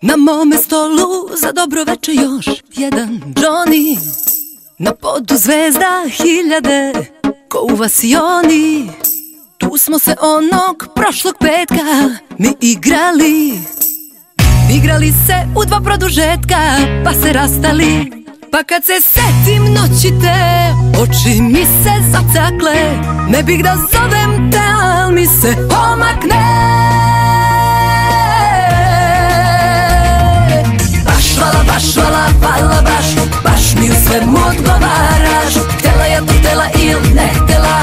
Na mome stolu za dobro veče još jedan Johnny. Na podu zvezda hiljade ko u vasioni. Tu smo se onog prošlog petka mi igrali. Igrali se u dva produžetka pa se rastali. Pa kad se setim noći te, oči mi se zacakle. Ne bih da zovem te, al mi se omakne. Baš vala, baš vala, vala baš. Baš mi u svemu odgovaraš. Htela ja to htela il ne htela,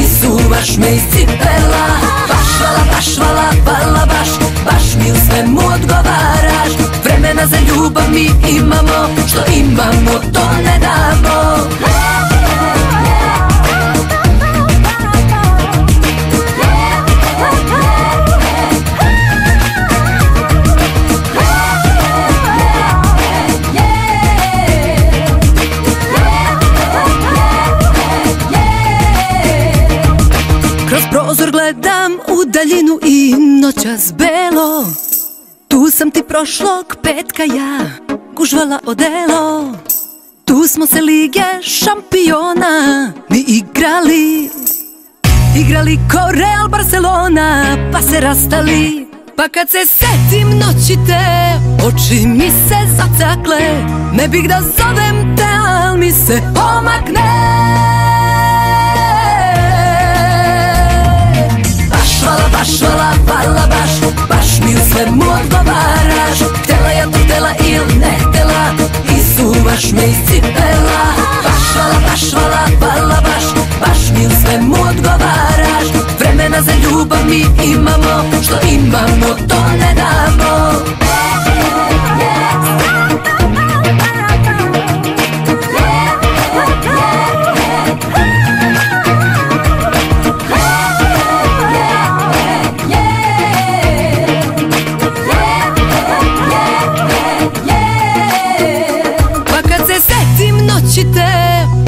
izuvaš me iz cipela. Baš vala, baš vala, vala baš. Baš mi u svemu odgovaraš. Vremena za ljubav mi imamo, što imamo to ne damo. Kroz prozor gledam u daljinu i noćas belo. Tu sam ti prošlog petka ja gužvala odelo. Tu smo se lige šampiona mi igrali. Igrali ko Real Barcelona pa se rastali. Pa kad se setim noći te, oči mi se zacakle. Ne bih da zovem te, al mi se omakne. Baš vala, baš vala, vala baš. Baš mi u svemu odgovaraš. Htela ja to htela il ne htela, izuvaš me iz cipela. Baš vala, baš vala, vala baš. Baš mi u svemu odgovaraš. Vremena za ljubav mi imamo, što imamo to ne damo.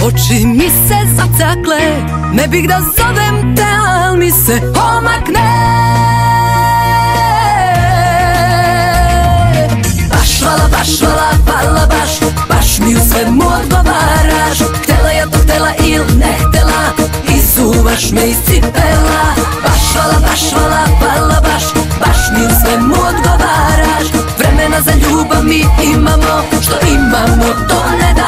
Oči mi se zacakle. Ne bih da zovem te, al mi se omakne. Baš vala, baš vala, vala baš. Baš mi u svemu odgovaraš. Htela ja to htela il ne htela, izuvaš me iz cipela. Baš vala, baš vala, vala baš. Baš mi u svemu odgovaraš. Vremena za ljubav mi imamo, što imamo to ne da.